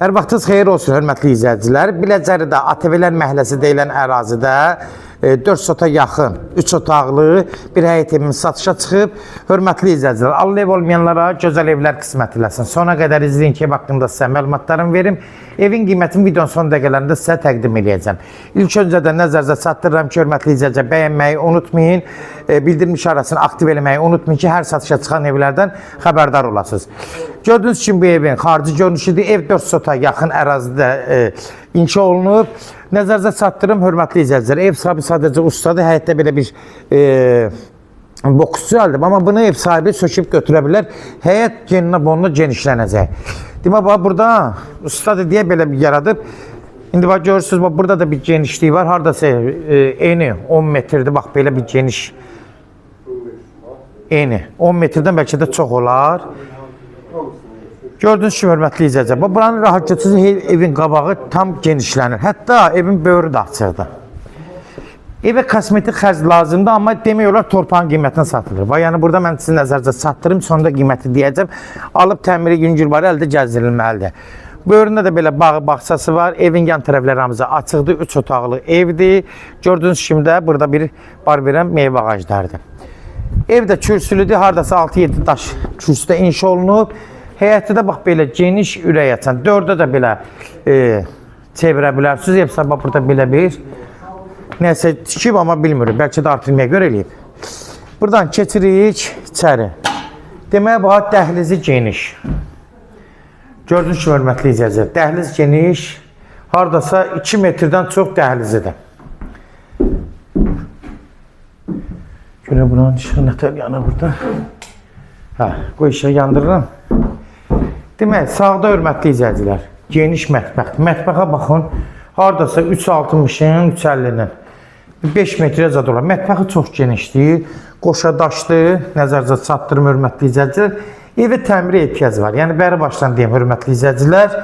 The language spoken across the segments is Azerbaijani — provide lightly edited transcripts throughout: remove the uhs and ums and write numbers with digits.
Hər vaxtınız xeyir olsun, hörmətli izləyicilər. Biləcəridə ATV-lər məhəlləsi deyilən ərazidə 4 sota yaxın, 3 otaqlı bir həyət evimiz satışa çıxıb. Hörmətli izləyicilər, allı ev olmayanlara gözəl evlər qismət eləsin. Sona qədər izləyin ki, haqqında sizə məlumatlarımı verim. Evin qiymətini videonun son dəqiqələrində sizə təqdim edəcəm. İlk öncədən nəzərinizə çatdırıram ki, hörmətli izləyicilər, bəyənməyi unutmayın. Bildirim işarəsini aktiv eləməyi unutmayın ki, hər satışa çıxan evlərdən xəbərdar olasınız. Gördüyünüz kimi bu evin xarici görünüşüdür. Ev 4 sota yaxın ərazidə inşa olunub. Nəzərinizə çatdırım, hörmətli izləyicilər. Ev sahibi sadəcə ustadır. Həyətdə belə bir boksçu aldım. Amma bunu ev sahibi söküb götürə bilər. Həyət geninə bonuna genişlənəcək. Demək, burada ustadır deyə belə bir yaradıb. İndi bax, görürsünüz, burada da bir genişliyi var. Haradasa eni 10 metrdir. Bax, belə bir geniş eni. 10 metrdən bəlkə də çox olar. Gördüyünüz kimi, hörmətli izləyicilər, buranın rahatçısız evin qabağı tam genişlənir. Hətta evin böyrü də açıqdır. Evə kosmetik xərc lazımdır, amma demək olar torpağın qiymətinə satılır. Yəni, burada mən sizin nəzərinizə çatdırım, sonunda qiyməti deyəcəm. Alıb təmiri yüngülbarı əldə gəzdirilməlidir. Böyründə də belə bağı, bağçası var. Evin yan tərəfləri hamısı açıqdır, 3 otaqlı evdir. Gördüyünüz kimi də burada bir bar verən meyvə ağaclarıdır. Ev də kürsülüdür, haradasa 6-7 daş kürsüdə inşa olunub. Həyətdə bax, belə geniş ürək açan, 4-də də belə çevirə bilərsiniz. Ev sabah burada belə bir nəsə tikib, amma bilmiyorum. Bəlkə də artırmaya görə eləyib. Buradan keçirik içəri. Demək, bax, dəhlizi geniş. Gördüyünüz kimi, hörmətli izləyicilər, dəhliz geniş. Haradasa 2 metrdən çox dəhlizidir. Görə buranın işığı nətər yanır burada. Qoy işığı yandırıram. Demək, sağda hörmətli izləyicilər, geniş mətbəxdir. Mətbəxə baxın, haradasa 3.60-ın, 3.50-nin 5 metrə zad olar. Mətbəxi çox genişdir, qoşa daşdır, nəzərinizə çatdırım, hörmətli izləyicilər. Evə təmirə ehtiyac var. Yəni, bəri başdan deyim, hörmətli izləyicilər.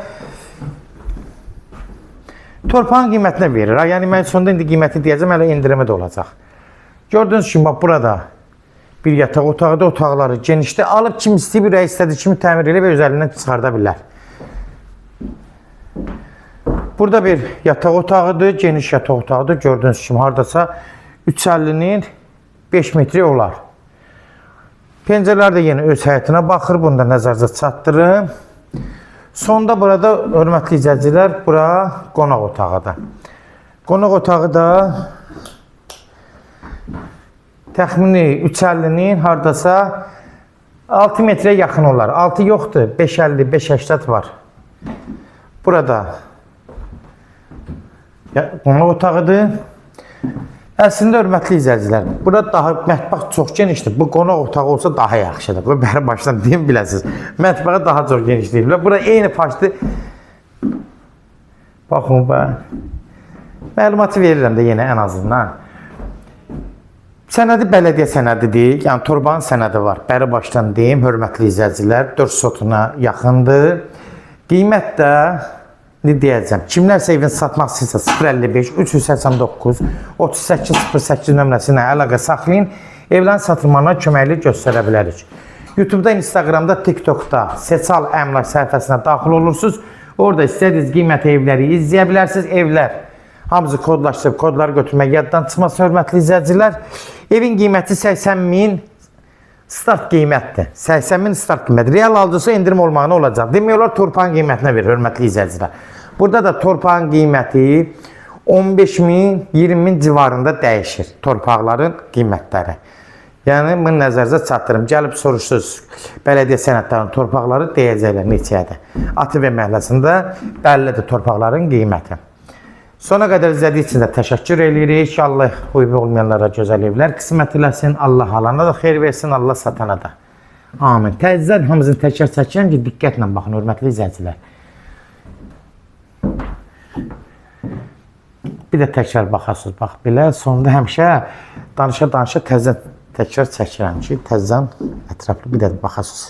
Torpağın qiymətinə verir. Yəni, mən sonunda indi qiyməti deyəcəm, hələ indirimi də olacaq. Gördüyünüz kimi, bax, burada bir yataq otaqda, otaqları genişdə. Alıb kim istəyib, ürək istədiyi kimi təmir edib və özəlindən çıxarda bilər. Burada bir yataq otağıdır, geniş yataq otağıdır. Gördüyünüz kimi, haradasa 3.50-nin 5 metri olar. Pəncərələr də yenə öz həyətinə baxır. Bunu da nəzərinizə çatdırım. Sonda burada, hörmətli izləyicilər, bura qonaq otağıdır. Qonaq otağı da təxmini 3.50-nin haradasa 6 metrə yaxın olar. 6 yoxdur, 5.50, 5.80 var. Burada qonaq otağıdır. Əslində, hörmətli izləyicilər, burada daha mətbəx çox genişdir. Bu qonaq otağı olsa daha yaxşıdır. Bu bəri başdan deyim biləsiniz. Mətbəxə daha çox genişdir. Burada eyni paşdır. Baxın, məlumatı verirəm də yenə ən azından. Sənədi bələdiyyə sənədidir, yəni torbanın sənədi var. Bəri başdan deyim, hörmətli izləyicilər, 4 sotuna yaxındır. Qiymət də, ne deyəcəm, kimlərsə evini satmaq istəyirsə 055 389 3808 nömrəsi ilə əlaqə saxlayın. Evlərin satılmağına köməkli göstərə bilərik. YouTube-da, Instagramda, TikTokda Seçal Əmlak səhifəsinə daxil olursunuz. Orada istədiyiniz qiymət evləri izləyə bilərsiniz. Evlər hamısı kodlaşdırıb, kodları götürmək yaddan çıxması, hörmətli izləyicilər. Evin qiyməti 80.000 start qiymətdir. 80.000 start qiymət. Real alıcısı indirim olmağına olacaq. Demək olar, torpağın qiymətinə verir, hörmətli izləyicilər. Burada da torpağın qiyməti 15.000, 20.000 civarında dəyişir. Torpaqların qiymətləri. Yəni, bunu nəzərinizə çatdırım. Gəlib soruşsunuz, bələdiyyə sənədlərinin torpaqları deyəcəklər neçəyədir. ATV məhəlləsində bəllidir torpaqların qiyməti. Sona qədər izlədiyi üçün də təşəkkür edirik. Allah uyğun olmayanlara gözəl evlər qismət eləsin. Allah alana da xeyir versin, Allah satana da. Amin. Təzədən hamımızın təkrar çəkirəm ki, diqqətlə baxın, hörmətli izləyicilər. Bir də təkrar baxasınız, bax belə. Sonunda həmişə danışa-danışa təzədən təkrar çəkirəm ki, təzədən ətraflı bir də baxasınız.